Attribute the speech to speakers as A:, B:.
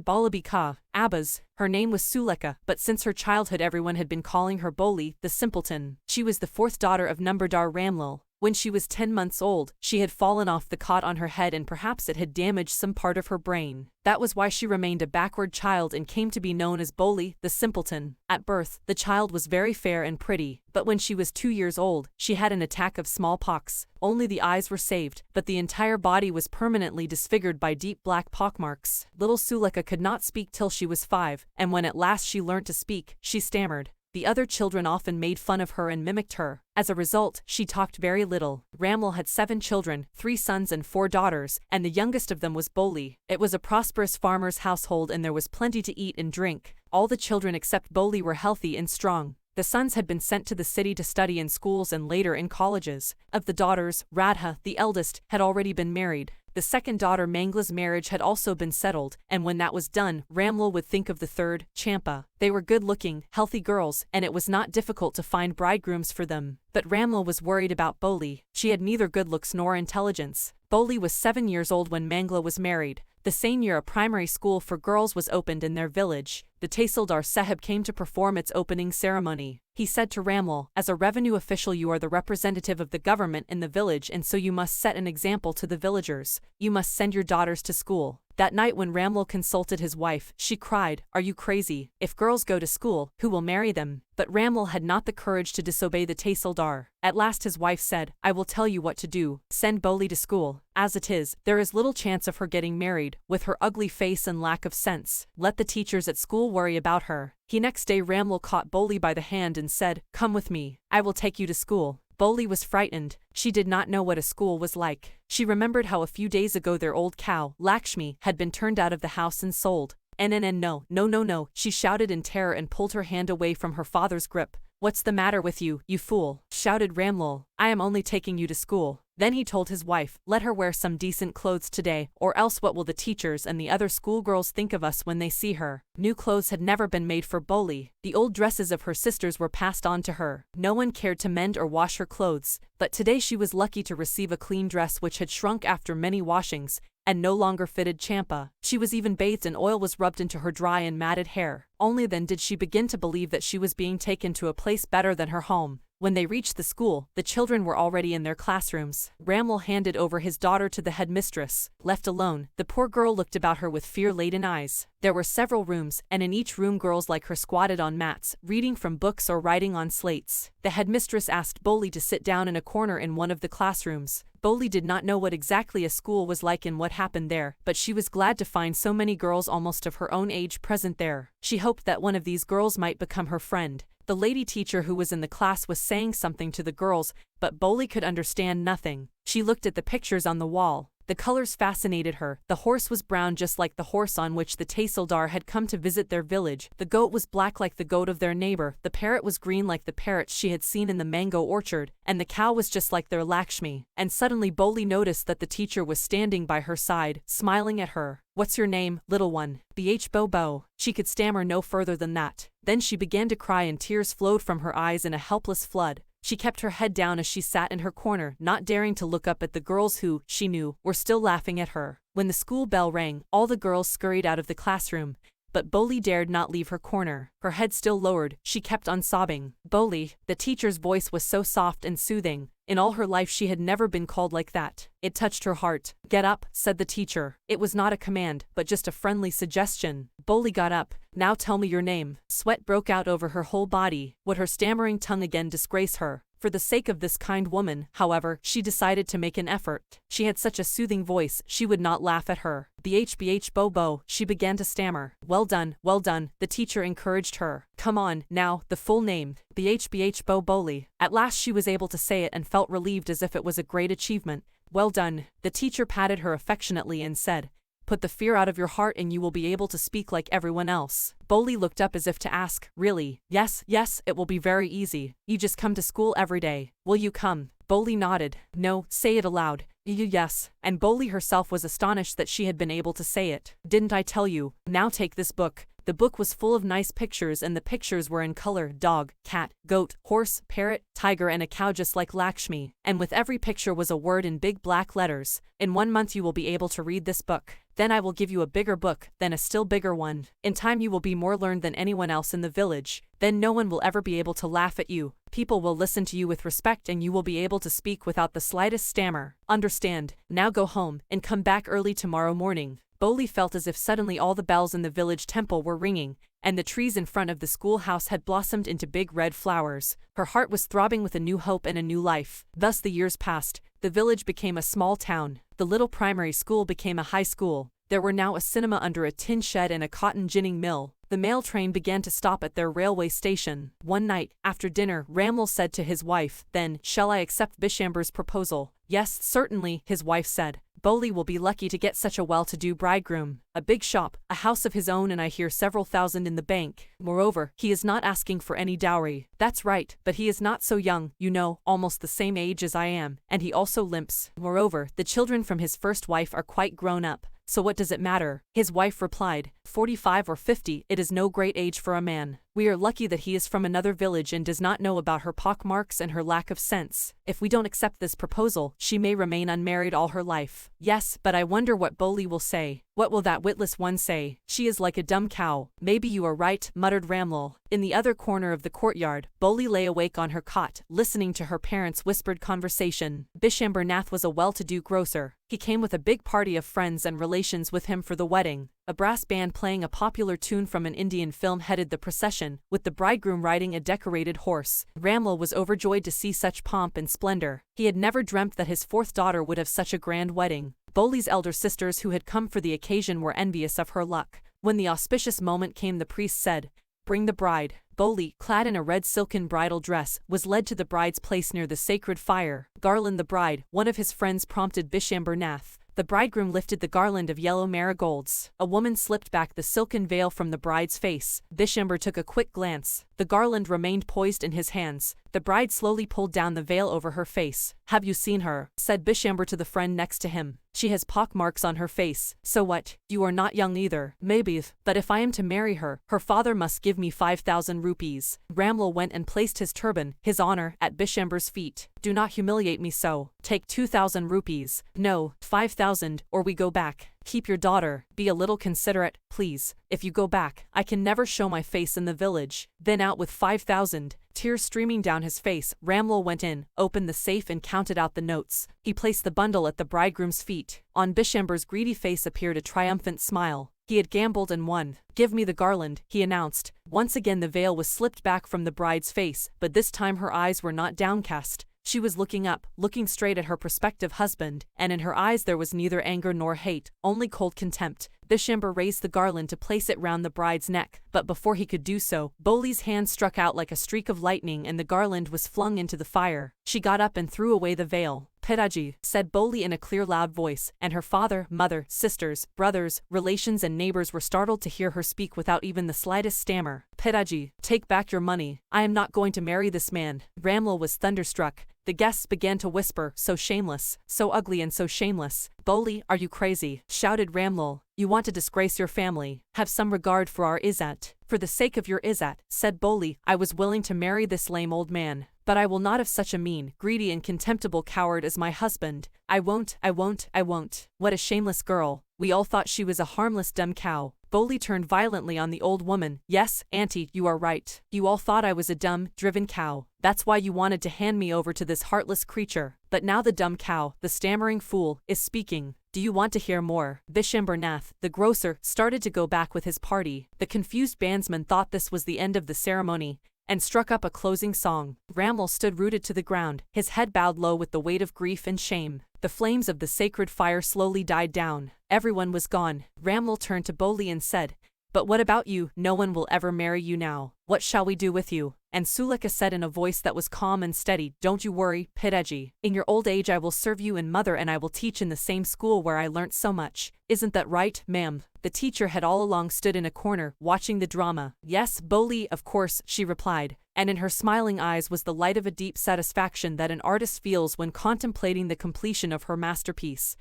A: Bholiby K.A. Her name was Suleka, but since her childhood everyone had been calling her Bholi, the simpleton. She was the fourth daughter of Numberdar Ramlal. When she was 10 months old, she had fallen off the cot on her head and perhaps it had damaged some part of her brain. That was why she remained a backward child and came to be known as Bholi, the simpleton. At birth, the child was very fair and pretty, but when she was 2 years old, she had an attack of smallpox. Only the eyes were saved, but the entire body was permanently disfigured by deep black pockmarks. Little Suleka could not speak till she was 5, and when at last she learnt to speak, she stammered. The other children often made fun of her and mimicked her. As a result, she talked very little. Ramlal had 7 children, 3 sons and 4 daughters, and the youngest of them was Bholi. It was a prosperous farmer's household and there was plenty to eat and drink. All the children except Bholi were healthy and strong. The sons had been sent to the city to study in schools and later in colleges. Of the daughters, Radha, the eldest, had already been married. The second daughter Mangla's marriage had also been settled, and when that was done, Ramlal would think of the third, Champa. They were good-looking, healthy girls, and it was not difficult to find bridegrooms for them. But Ramlal was worried about Bholi. She had neither good looks nor intelligence. Bholi was 7 years old when Mangla was married. The same year a primary school for girls was opened in their village. The Tahsildar Sahib came to perform its opening ceremony. He said to Ramlal, "As a revenue official you are the representative of the government in the village and so you must set an example to the villagers. You must send your daughters to school." That night when Ramlal consulted his wife, she cried, "Are you crazy? If girls go to school, who will marry them?" But Ramlal had not the courage to disobey the Tahsildar. At last his wife said, "I will tell you what to do. Send Bholi to school. As it is, there is little chance of her getting married, with her ugly face and lack of sense. Let the teachers at school worry about her." Next day Ramlal caught Bholi by the hand and said, "Come with me. I will take you to school." Bholi was frightened. She did not know what a school was like. She remembered how a few days ago their old cow, Lakshmi, had been turned out of the house and sold. No, she shouted in terror and pulled her hand away from her father's grip. "What's the matter with you, you fool?" shouted Ramlal. "I am only taking you to school." Then he told his wife, "Let her wear some decent clothes today, or else what will the teachers and the other schoolgirls think of us when they see her?" New clothes had never been made for Bholi. The old dresses of her sisters were passed on to her. No one cared to mend or wash her clothes, but today she was lucky to receive a clean dress which had shrunk after many washings, and no longer fitted Champa. She was even bathed and oil was rubbed into her dry and matted hair. Only then did she begin to believe that she was being taken to a place better than her home. When they reached the school, the children were already in their classrooms. Ramlal handed over his daughter to the headmistress. Left alone, the poor girl looked about her with fear-laden eyes. There were several rooms, and in each room girls like her squatted on mats, reading from books or writing on slates. The headmistress asked Bholi to sit down in a corner in one of the classrooms. Bholi did not know what exactly a school was like and what happened there, but she was glad to find so many girls almost of her own age present there. She hoped that one of these girls might become her friend. The lady teacher who was in the class was saying something to the girls, but Bholi could understand nothing. She looked at the pictures on the wall. The colors fascinated her. The horse was brown just like the horse on which the Tahsildar had come to visit their village. The goat was black like the goat of their neighbor. The parrot was green like the parrots she had seen in the mango orchard. And the cow was just like their Lakshmi. And suddenly Bholi noticed that the teacher was standing by her side, smiling at her. "What's your name, little one?" "Bobo." She could stammer no further than that. Then she began to cry and tears flowed from her eyes in a helpless flood. She kept her head down as she sat in her corner, not daring to look up at the girls who, she knew, were still laughing at her. When the school bell rang, all the girls scurried out of the classroom. But Bholi dared not leave her corner. Her head still lowered, she kept on sobbing. "Bholi," the teacher's voice was so soft and soothing. In all her life she had never been called like that. It touched her heart. "Get up," said the teacher. It was not a command, but just a friendly suggestion. Bholi got up. "Now tell me your name." Sweat broke out over her whole body. Would her stammering tongue again disgrace her? For the sake of this kind woman, however, she decided to make an effort. She had such a soothing voice, she would not laugh at her. Bobo, she began to stammer. Well done, the teacher encouraged her. "Come on, now, the full name." Bholi. At last she was able to say it and felt relieved as if it was a great achievement. "Well done." The teacher patted her affectionately and said, "Put the fear out of your heart and you will be able to speak like everyone else." Bholi looked up as if to ask, "Really?" Yes, it will be very easy. You just come to school every day. Will you come?" Bholi nodded. "No, say it aloud." Yes. And Bholi herself was astonished that she had been able to say it. "Didn't I tell you? Now take this book." The The book was full of nice pictures, and the pictures were in color: dog, cat, goat, horse, parrot, tiger, and a cow just like Lakshmi. And with every picture was a word in big black letters. In 1 month you will be able to read this book. Then I will give you a bigger book, then a still bigger one. In time you will be more learned than anyone else in the village. Then no one will ever be able to laugh at you. People will listen to you with respect, and you will be able to speak without the slightest stammer. Understand? Now go home, and come back early tomorrow morning. Bholi felt as if suddenly all the bells in the village temple were ringing, and the trees in front of the schoolhouse had blossomed into big red flowers. Her heart was throbbing with a new hope and a new life. Thus the years passed. The village became a small town. The little primary school became a high school. There were now a cinema under a tin shed and a cotton ginning mill. The mail train began to stop at their railway station. One night, after dinner, Ramlal said to his wife, "Then, shall I accept Bishamber's proposal?" "Yes, certainly," his wife said. "Bholi will be lucky to get such a well-to-do bridegroom. A big shop, a house of his own, and I hear several thousand in the bank. Moreover, he is not asking for any dowry." "That's right, but he is not so young, you know, almost the same age as I am, and he also limps. Moreover, the children from his first wife are quite grown up. So what does it matter?" His wife replied, 45 or 50, it is no great age for a man. We are lucky that he is from another village and does not know about her pockmarks and her lack of sense. If we don't accept this proposal, she may remain unmarried all her life. Yes, but I wonder what Bholi will say. What will that witless one say? She is like a dumb cow. Maybe you are right, muttered Ramlal. In the other corner of the courtyard, Bholi lay awake on her cot, listening to her parents' whispered conversation. Bishamber Nath was a well-to-do grocer. He came with a big party of friends and relations with him for the wedding. A brass band playing a popular tune from an Indian film headed the procession, with the bridegroom riding a decorated horse. Ramlal was overjoyed to see such pomp and splendor. He had never dreamt that his fourth daughter would have such a grand wedding. Bholi's elder sisters who had come for the occasion were envious of her luck. When the auspicious moment came, the priest said, "Bring the bride." Bholi, clad in a red silken bridal dress, was led to the bride's place near the sacred fire. "Garland the bride," one of his friends prompted Bishamber Nath. The bridegroom lifted the garland of yellow marigolds. A woman slipped back the silken veil from the bride's face. Bishamber took a quick glance. The garland remained poised in his hands. The bride slowly pulled down the veil over her face. "Have you seen her?" said Bishamber to the friend next to him. "She has pockmarks on her face." "So what? You are not young either." "Maybe, but if I am to marry her, her father must give me 5,000 rupees. Ramlal went and placed his turban, his honor, at Bishamber's feet. "Do not humiliate me so. Take 2,000 rupees. No, 5,000, or we go back. Keep your daughter. Be a little considerate, please. If you go back, I can never show my face in the village." Then out with 5,000. Tears streaming down his face, Ramlal went in, opened the safe and counted out the notes. He placed the bundle at the bridegroom's feet. On Bishamber's greedy face appeared a triumphant smile. He had gambled and won. "Give me the garland," he announced. Once again the veil was slipped back from the bride's face, but this time her eyes were not downcast. She was looking up, looking straight at her prospective husband, and in her eyes there was neither anger nor hate, only cold contempt. Bishamber raised the garland to place it round the bride's neck, but before he could do so, Bholi's hand struck out like a streak of lightning and the garland was flung into the fire. She got up and threw away the veil. "Pitaji," said Bholi in a clear loud voice, and her father, mother, sisters, brothers, relations and neighbors were startled to hear her speak without even the slightest stammer. "Pitaji, take back your money. I am not going to marry this man." Ramlal was thunderstruck. The guests began to whisper, "So shameless, so ugly and so shameless." "Bholi, are you crazy?" shouted Ramlal. "You want to disgrace your family. Have some regard for our Izzat." "For the sake of your Izzat," said Bholi, "I was willing to marry this lame old man. But I will not have such a mean, greedy and contemptible coward as my husband. I won't, I won't, I won't." What a shameless girl. We all thought she was a harmless dumb cow. Bholi turned violently on the old woman. "Yes, auntie, you are right. You all thought I was a dumb, driven cow. That's why you wanted to hand me over to this heartless creature. But now the dumb cow, the stammering fool, is speaking. Do you want to hear more?" Bishamber Nath, the grocer, started to go back with his party. The confused bandsman thought this was the end of the ceremony, and struck up a closing song. Ramlal stood rooted to the ground, his head bowed low with the weight of grief and shame. The flames of the sacred fire slowly died down. Everyone was gone. Ramlal turned to Bholi and said, "But what about you? No one will ever marry you now. What shall we do with you?" And Sulekha said in a voice that was calm and steady, "Don't you worry, Pitaji. In your old age I will serve you and mother, and I will teach in the same school where I learnt so much. Isn't that right, ma'am?" The teacher had all along stood in a corner, watching the drama. "Yes, Bholi, of course," she replied, and in her smiling eyes was the light of a deep satisfaction that an artist feels when contemplating the completion of her masterpiece.